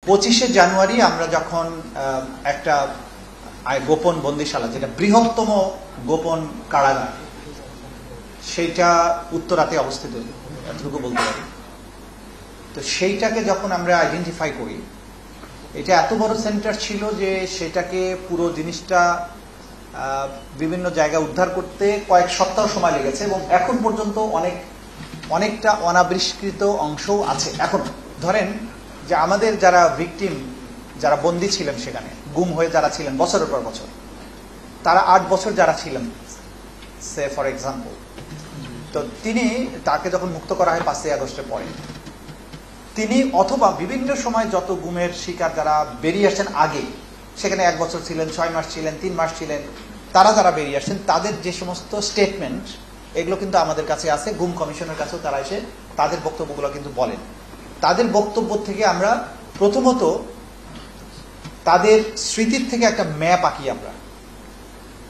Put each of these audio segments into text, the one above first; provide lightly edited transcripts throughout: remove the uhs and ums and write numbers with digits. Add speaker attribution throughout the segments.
Speaker 1: 25 জানুয়ারি আমরা যখন একটা গোপন বন্দিশালা, যেটা বৃহত্তম গোপন কারাগার, সেইটা উত্তরাতে অবস্থিত, এতটুকু বলতে পারি। তো সেইটাকে যখন আমরা আইডেন্টিফাই করি, এটা এত বড় সেন্টার ছিল যে সেটাকে পুরো জিনিসটা বিভিন্ন জায়গায় উদ্ধার করতে কয়েক সপ্তাহ সময় লেগেছে এবং এখন পর্যন্ত অনেকটা অনাবিষ্কৃত অংশও আছে। এখন ধরেন যে আমাদের যারা ভিকটিম, যারা বন্দী ছিলেন সেখানে, গুম হয়ে যারা ছিলেন বছরের পর বছর, তারা 8 বছর যারা ছিলেন, সে ফর এক্সাম্পল, তো তাকে যখন মুক্ত করা হয় 5ই আগস্টের পরে, তিনি অথবা বিভিন্ন সময় যত গুমের শিকার যারা বেরিয়ে আসছেন আগে, সেখানে 1 বছর ছিলেন, 6 মাস ছিলেন, 3 মাস ছিলেন, তারা যারা বেরিয়ে আসছেন তাদের যে সমস্ত স্টেটমেন্ট, এগুলো কিন্তু আমাদের কাছে আছে। গুম কমিশনের কাছেও তারা এসে তাদের বক্তব্যগুলো কিন্তু বলেন। তাদের বক্তব্য থেকে আমরা প্রথমত তাদের স্মৃতির থেকে একটা ম্যাপ আঁকি। আমরা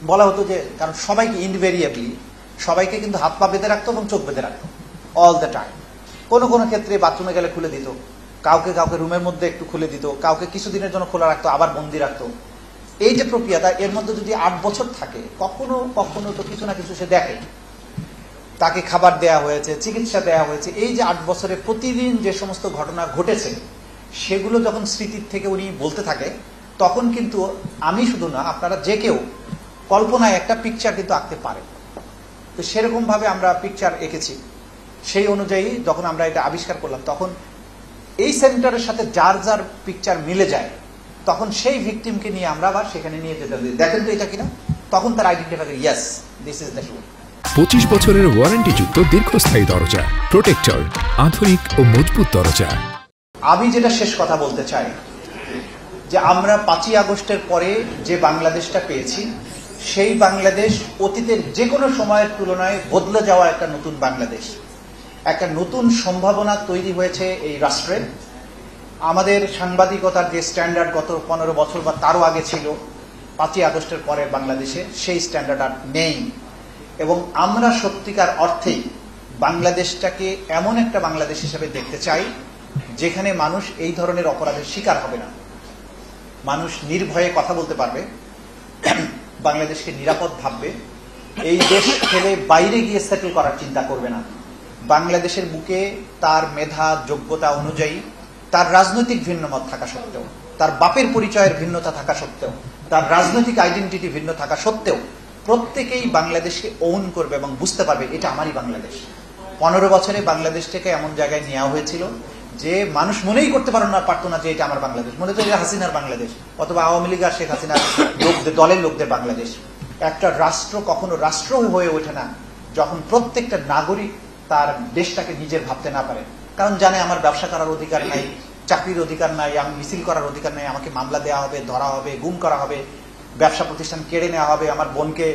Speaker 1: বলা হতো যে, কারণ সবাইকে ইনভেরিয়েবলি সবাইকে কিন্তু হাত পা বেঁধে রাখতো এবং চোখ বেঁধে রাখতো অল দ্য টাইম। কোনো কোনো ক্ষেত্রে বাথরুমে গেলে খুলে দিত, কাউকে রুমের মধ্যে একটু খুলে দিত, কাউকে কিছুদিনের জন্য খোলা রাখতো, আবার বন্দি রাখতো। এই যে প্রক্রিয়াটা, এর মধ্যে যদি 8 বছর থাকে, কখনো কখনো তো কিছু না কিছু সে দেখে। তাকে খাবার দেয়া হয়েছে, চিকিৎসা দেয়া হয়েছে। এই যে 8 বছরে প্রতিদিন যে সমস্ত ঘটনা ঘটেছে, সেগুলো যখন স্মৃতির থেকে উনি বলতে থাকে, তখন কিন্তু আমি শুধু না, আপনারা যে কেউ কল্পনায় একটা পিকচার কিন্তু আঁকতে পারে। তো সেরকম ভাবে আমরা পিকচার এঁকেছি। সেই অনুযায়ী যখন আমরা এটা আবিষ্কার করলাম, তখন এই সেন্টারের সাথে যার যার পিকচার মিলে যায়, তখন সেই ভিকটিমকে নিয়ে আমরা আবার সেখানে নিয়ে যেতে দিই, দেখেন তো এটা কিনা। তখন তার আইডেন্টিফাই করে, yes, this is the true.
Speaker 2: 25 বছরের ওয়ারেন্টিযুক্ত দীর্ঘস্থায়ী দরজা, প্রোটেক্টর, আধুনিক ও মজবুত দরজা।
Speaker 1: আমি যেটা শেষ কথা বলতে চাই, যে আমরা 5ই আগস্টের পরে যে বাংলাদেশটা পেয়েছি, সেই বাংলাদেশ অতীতের যে কোনো সময়ের তুলনায় বদলে যাওয়া একটা নতুন বাংলাদেশ। একটা নতুন সম্ভাবনা তৈরি হয়েছে এই রাষ্ট্রে। আমাদের সাংবাদিকতার যে স্ট্যান্ডার্ড গত 15 বছর বা তারও আগে ছিল, 5ই আগস্টের পরে বাংলাদেশে সেই স্ট্যান্ডার্ড আর নেই। এবং আমরা সত্যিকার অর্থেই বাংলাদেশটাকে এমন একটা বাংলাদেশ হিসেবে দেখতে চাই, যেখানে মানুষ এই ধরনের অপরাধের শিকার হবে না, মানুষ নির্ভয়ে কথা বলতে পারবে, বাংলাদেশকে নিরাপদ ভাববে, এই দেশ ছেড়ে বাইরে গিয়ে সেটেল করার চিন্তা করবে না। বাংলাদেশের বুকে তার মেধা যোগ্যতা অনুযায়ী, তার রাজনৈতিক ভিন্নমত থাকা সত্ত্বেও, তার বাপের পরিচয়ের ভিন্নতা থাকা সত্ত্বেও, তার রাজনৈতিক আইডেন্টিটি ভিন্ন থাকা সত্ত্বেও, প্রত্যেকেই বাংলাদেশকে ওন করবে এবং বুঝতে পারবে এটা আমারই বাংলাদেশ। 15 বছরে বাংলাদেশটাকে এমন জায়গায় নেওয়া হয়েছিল যে মানুষ মনেই করতে পারতো না যে এটা আমার বাংলাদেশ। মনে তো এটা হাসিনার বাংলাদেশ, অথবা আওয়ামী লীগ আর শেখ হাসিনার দলের লোকদের বাংলাদেশ। একটা রাষ্ট্র কখনো রাষ্ট্র হয়ে ওঠে না যখন প্রত্যেকটা নাগরিক তার দেশটাকে নিজের ভাবতে না পারে। কারণ জানে আমার ব্যবসা করার অধিকার নাই, চাকরির অধিকার নাই, আমি মিছিল করার অধিকার নাই, আমাকে মামলা দেওয়া হবে, ধরা হবে, গুম করা হবে, ব্যবসা প্রতিষ্ঠান কেড়ে নেওয়া হবে, আমার বোনকে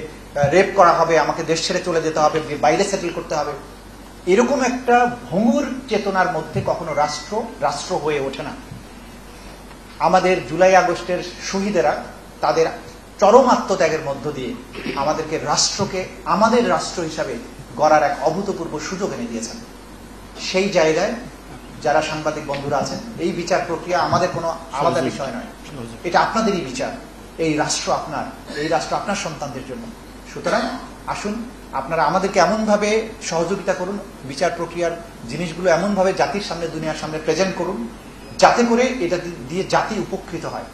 Speaker 1: রেপ করা হবে, আমাকে দেশ ছেড়ে চলে যেতে হবে, বাইরে সেটেল করতে হবে। এরকম একটা ভঙ্গুর চেতনার মধ্যে কখনো রাষ্ট্র হয়ে ওঠে না। আমাদের জুলাই আগস্টের শহীদেরা তাদের চরম আত্মত্যাগের মধ্য দিয়ে আমাদেরকে রাষ্ট্রকে আমাদের রাষ্ট্র হিসাবে গড়ার এক অভূতপূর্ব সুযোগ এনে দিয়েছেন। সেই জায়গায় যারা সাংবাদিক বন্ধুরা আছেন, এই বিচার প্রক্রিয়া আমাদের কোনো আলাদা বিষয় নয়, এটা আপনাদেরই বিচার। এই রাষ্ট্র আপনার, এই রাষ্ট্র আপনার সন্তানদের জন্য। সুতরাং আসুন, আপনারা আমাদেরকে এমনভাবে সহযোগিতা করুন, বিচার প্রক্রিয়ার জিনিসগুলো এমনভাবে জাতির সামনে, দুনিয়ার সামনে প্রেজেন্ট করুন, যাতে করে এটা দিয়ে জাতি উপকৃত হয়।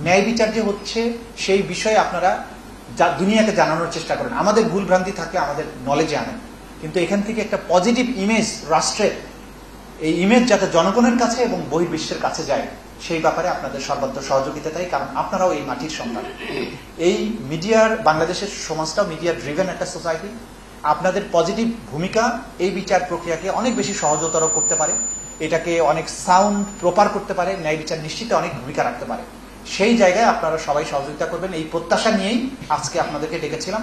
Speaker 1: ন্যায় বিচার যে হচ্ছে সেই বিষয়ে আপনারা দুনিয়াকে জানানোর চেষ্টা করেন। আমাদের ভুল ভ্রান্তি থাকলে আমাদের নলেজে আনেন, কিন্তু এখান থেকে একটা পজিটিভ ইমেজ রাষ্ট্রের, এই ইমেজ যাতে জনগণের কাছে এবং বহির্বিশ্বের কাছে যায়, সেই ব্যাপারে আপনাদের সর্বাত্ম সহযোগিতা চাই। কারণ আপনারাও এই মাটির সন্তান। এই মিডিয়ার, বাংলাদেশের সমাজটাও মিডিয়া ড্রিভেন একটা সোসাইটি। আপনাদের পজিটিভ ভূমিকা এই বিচার প্রক্রিয়াকে অনেক বেশি সহজতর করতে পারে, এটাকে অনেক সাউন্ড প্রপার করতে পারে, ন্যায় বিচার নিশ্চিতে অনেক ভূমিকা রাখতে পারে। সেই জায়গায় আপনারা সবাই সহযোগিতা করবেন, এই প্রত্যাশা নিয়েই আজকে আপনাদেরকে ডেকেছিলাম।